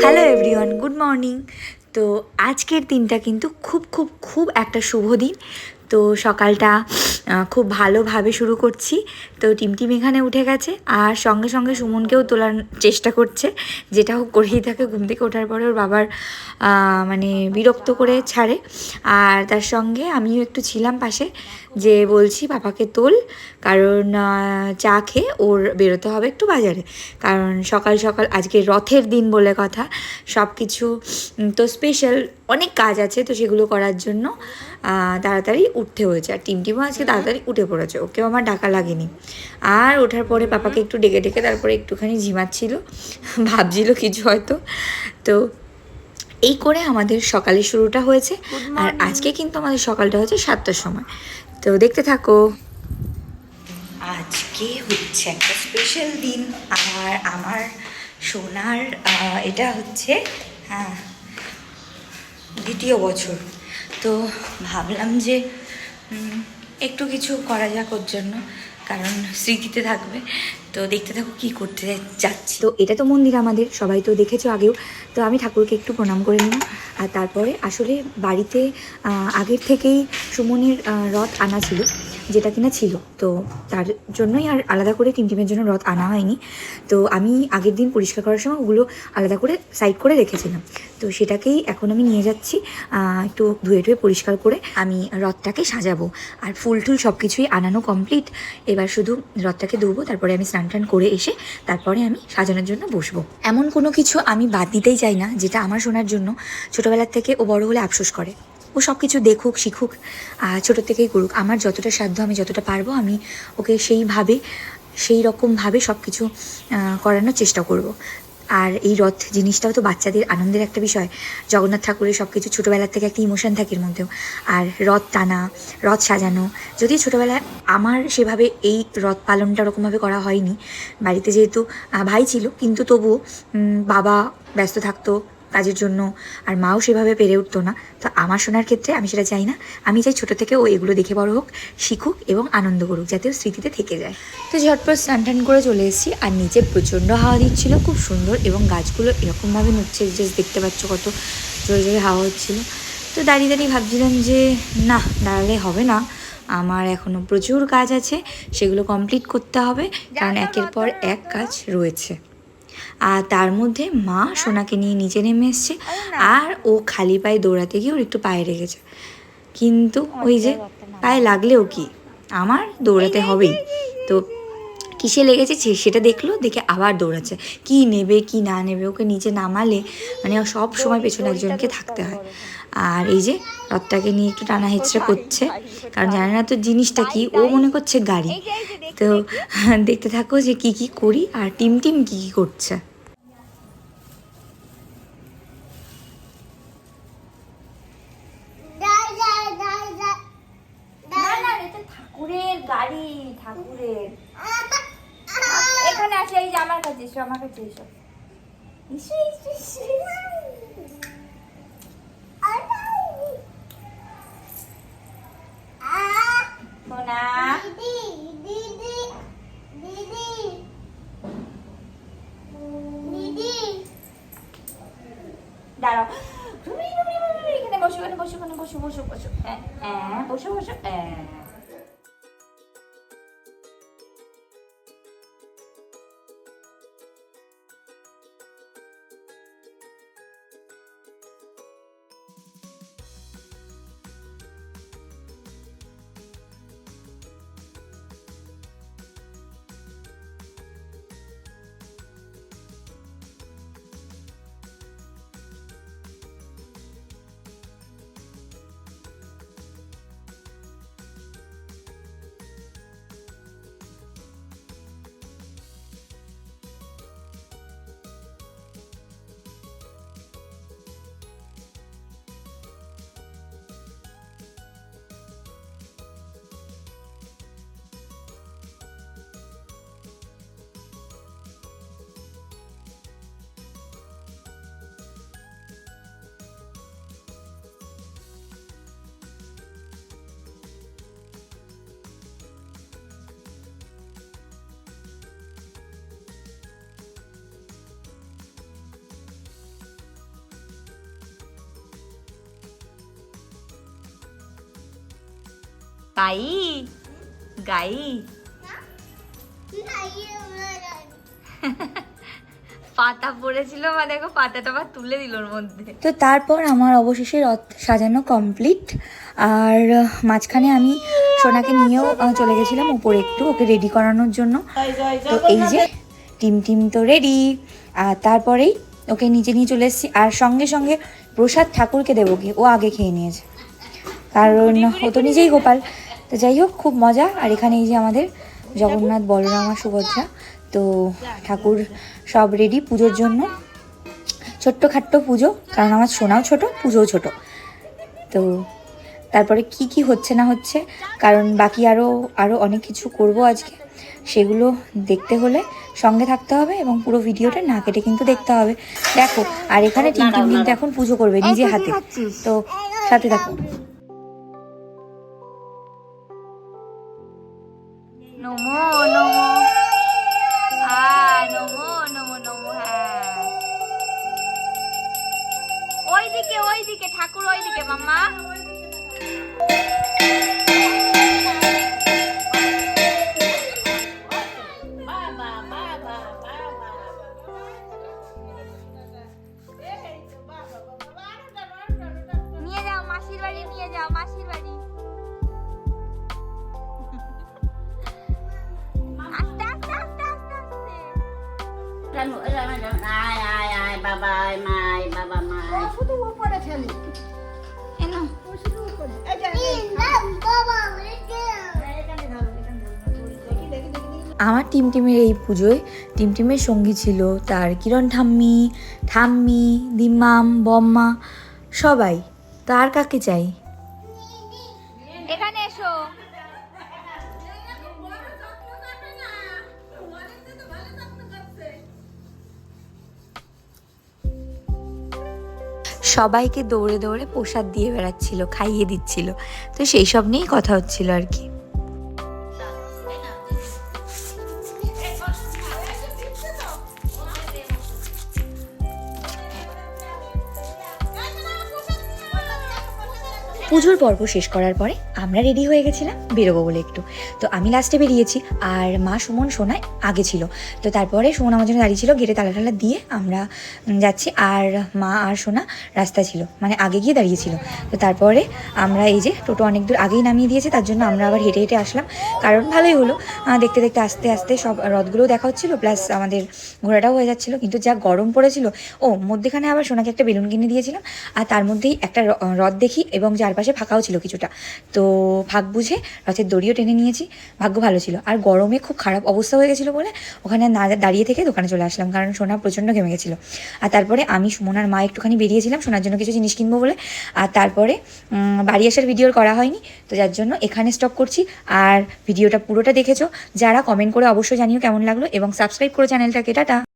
Hello everyone, good morning. তো আজকের দিনটা কিন্তু খুব খুব খুব একটা শুভ দিন। তো সকালটা খুব ভালোভাবে শুরু করছি। তো টিমটিম এখানে উঠে গেছে আর সঙ্গে সঙ্গে সুমনকেও তোলার চেষ্টা করছে, যেটা ও করেই থাকে। ঘুম থেকে ওঠার পরে ওর বাবার মানে বিরক্ত করে ছাড়ে। আর তার সঙ্গে আমিও একটু ছিলাম পাশে, যে বলছি পাপাকে তোল, কারণ চা খেয়ে ওর বেরোতে হবে একটু বাজারে। কারণ সকাল সকাল আজকে রথের দিন বলে কথা, সব কিছু তো স্পেশাল অনেক কাজ আছে, তো সেগুলো করার জন্য তাড়াতাড়ি উঠতে হয়েছে। আর টিমটিমও আজকে তাড়াতাড়ি উঠে পড়েছে, ওকেও আমার ডাকা লাগেনি। আর ওঠার পরে পাপাকে একটু ডেকে ডেকে তারপরে একটুখানি ঝিমাচ্ছিল, ভাবছিল কিছু হয়তো। তো এই করে আমাদের সকালের শুরুটা হয়েছে। আর আজকে কিন্তু আমাদের সকালটা হচ্ছে 7টার সময়। তো দেখতে থাকো। আজকে হচ্ছে একটা স্পেশাল দিন। আর আমার সোনার এটা হচ্ছে দ্বিতীয় বছর। তো ভাবলাম যে একটু কিছু করা যাক ওর জন্য, কারণ স্মৃতিতে থাকবে। তো দেখতে থাকো কী করতে যাচ্ছি। তো এটা তো মন্দির আমাদের, সবাই তো দেখেছো আগেও। তো আমি ঠাকুরকে একটু প্রণাম করে নিলাম। আর তারপরে আসলে বাড়িতে আগের থেকেই সুমনের রথ আনা ছিল, যেটা কিনা ছিল। তো তার জন্যই আর আলাদা করে টিমটিমের জন্য রথ আনা হয়নি। তো আমি আগের দিন পরিষ্কার করার সময় ওগুলো আলাদা করে সাইড করে রেখেছিলাম। তো সেটাকেই এখন আমি নিয়ে যাচ্ছি, একটু ধুয়ে ধুয়ে পরিষ্কার করে আমি রথটাকে সাজাবো। আর ফুল টুল সব কিছুই আনানো কমপ্লিট। এবার শুধু রথটাকে ধুবো, তারপরে আমি স্নান টান করে এসে তারপরে আমি সাজানোর জন্য বসবো। এমন কোনো কিছু আমি বাদ দিতেই চাই না, যেটা আমার শোনার জন্য ছোটোবেলার থেকে ও বড় হলে আফসোস করে। ও সব কিছু দেখুক, শিখুক, ছোটোর থেকেই করুক। আমার যতটা সাধ্য, আমি যতটা পারবো, আমি ওকে সেই রকমভাবে সব কিছু করানোর চেষ্টা করব। আর এই রথ জিনিসটাও তো বাচ্চাদের আনন্দের একটা বিষয়। জগন্নাথ ঠাকুরের সব কিছু ছোটোবেলার থেকে একটা ইমোশন থাকে এর মধ্যেও। আর রথ টানা, রথ সাজানো, যদিও ছোটোবেলায় আমার সেভাবে এই রথ পালনটা ওরকমভাবে করা হয়নি। বাড়িতে যেহেতু ভাই ছিল, কিন্তু তবুও বাবা ব্যস্ত থাকতো কাজের জন্য, আর মাও সেভাবে পেরে উঠতো না। তো আমার শোনার ক্ষেত্রে আমি সেটা চাই না। আমি চাই ছোটো থেকে ও এগুলো দেখে বড় হোক, শিখুক এবং আনন্দ করুক, যাতে ও স্মৃতিতে থেকে যায়। তো ঝটপট স্নান টান করে চলে এসেছি। আর নিচে প্রচণ্ড হাওয়া দিচ্ছিল, খুব সুন্দর, এবং গাছগুলো এরকমভাবে নড়ছে যে দেখতে পাচ্ছ কত জোরে জোরে হাওয়া হচ্ছিলো। তো দাঁড়িয়ে দাঁড়িয়ে ভাবছিলাম যে না, দাঁড়ালে হবে না, আমার এখনও প্রচুর কাজ আছে, সেগুলো কমপ্লিট করতে হবে, কারণ একের পর এক কাজ রয়েছে। আর তার মধ্যে মা সোনাকে নিয়ে নিচে নেমে এসছে, আর ও খালি পায়ে দৌড়াতে গিয়ে ওর একটু পায়ে লেগেছে। কিন্তু ওই যে পায়ে লাগলেও কি, আমার দৌড়াতে হবেই। তো কিসে লেগেছে সেটা দেখলো, দেখে আবার দৌড়াচ্ছে। কি নেবে কি না নেবে, ওকে নিচে নামালে মানে সব সময় পেছনে একজনকে থাকতে হয়। আর এই যে রথটাকে নিয়ে একটু টানা হেঁচড়া করছে, কারণ জানে না তো জিনিসটা কি, ও মনে করছে গাড়ি। তো দেখতে থাকো যে কি কি করি আর টিম কি কি করছে। ঠাকুরের গাড়ি, ঠাকুরের এখানে আসে, এই যে আমার কাছে এসো, আমার কাছে এসো। সোনা দাঁড়াও, এখানে বসো, এখানে বসো, এখানে বসো, বসো বসো, হ্যাঁ বসো বসো, গাই গাই পাতা পড়েছিল বা দেখো পাতাটা আবার তুলে দিল ওর মধ্যে। তো তারপর আমার অবশেষে রথ সাজানো কমপ্লিট। আর মাঝখানে আমি সোনাকে নিয়েও চলে গেছিলাম উপরে একটু ওকে রেডি করানোর জন্য। তো এই যে টিম তো রেডি। আর তারপরেই ওকে নিচে নিয়ে চলে এসেছি। আর সঙ্গে সঙ্গে প্রসাদ ঠাকুরকে দেবো কি, ও আগে খেয়ে নিয়েছে, কারণ ও তো নিজেই গোপাল। তো যাই হোক, খুব মজা। আর এখানে এই যে আমাদের জগন্নাথ, বলরাম আর সুভদ্রা, তো ঠাকুর সব রেডি পুজোর জন্য। ছোট্ট খাট্ট পুজো, কারণ আমার সোনাও ছোট, পুজোও ছোট। তো তারপরে কি কি হচ্ছে না হচ্ছে, কারণ বাকি আরও অনেক কিছু করব আজকে, সেগুলো দেখতে হলে সঙ্গে থাকতে হবে এবং পুরো ভিডিওটা না কেটে কিন্তু দেখতে হবে। দেখো, আর এখানে টিম কিন্তু এখন পুজো করবে নিজে হাতে, তো সাথে থাকো। নমো নমো, নমো নমো নমো। হ্যাঁ, ওইদিকে ঠাকুর, ওইদিকে মাম্মা। নিয়ে যাও মাসির বাড়ি, নিয়ে যাও মাসির বাড়ি। আস্তে আস্তে আস্তে আস্তে আস্তে। বাবা মাই, বাবা মাই শুধু উপরে ঠেলি। এনো আমার টিমের এই পুজোয় টিমের সঙ্গী ছিল তার কিরণ ঠাম্মি, দিম্মাম, বম্মা, সবাই। তার কাকে চাই, এখানে এসো। সবাইকে দৌড়ে দৌড়ে প্রসাদ দিয়ে বেড়াচ্ছিল, খাইয়ে দিচ্ছিল। তো সেই সব নিয়েই কথা হচ্ছিল আর কি। পুজোর পর্ব শেষ করার পরে আমরা রেডি হয়ে গেছিলাম বেরোবো বলে একটু। তো আমি লাস্টে বেরিয়েছি, আর মা, সুমন, সোনায় আগে ছিল। তো তারপরে সুমন আমার জন্য দাঁড়িয়ে ছিল, গেটে তালা দিয়ে আমরা যাচ্ছি। আর মা আর সোনা রাস্তা ছিল, মানে আগে গিয়ে দাঁড়িয়েছিল। তো তারপরে আমরা এই যে টোটো অনেক দূর আগেই নামিয়ে দিয়েছে, তার জন্য আমরা আবার হেঁটে হেঁটে আসলাম। কারণ ভালোই হলো, দেখতে দেখতে আস্তে আস্তে সব রথগুলোও দেখা হচ্ছিলো, প্লাস আমাদের ঘোরাটাও হয়ে যাচ্ছিলো। কিন্তু যা গরম পড়েছিল, মধ্যেখানে আবার সোনাকে একটা বেলুন কিনে দিয়েছিলাম। আর তার মধ্যেই একটা রথ দেখি, এবং চারপাশে ফাঁকাও ছিল কিছুটা। তো ভাগ বুঝে রথের দড়িও টেনে নিয়েছি, ভাগ্য ভালো ছিল। আর গরমে খুব খারাপ অবস্থা হয়ে গেছিলো বলে ওখানে না দাঁড়িয়ে থেকে দোকানে চলে আসলাম, কারণ সোনা প্রচণ্ড ঘেমে গেছিলো। আর তারপরে আমি, সুমন আর মা একটুখানি বেরিয়েছিলাম সোনার জন্য কিছু জিনিস কিনবো বলে। আর তারপরে বাড়ি আসার ভিডিওর করা হয়নি, তো যার জন্য এখানে স্টপ করছি। আর ভিডিওটা পুরোটা দেখেছো যারা, কমেন্ট করে অবশ্যই জানিও কেমন লাগলো, এবং সাবস্ক্রাইব করো চ্যানেলটাকে। টাটা।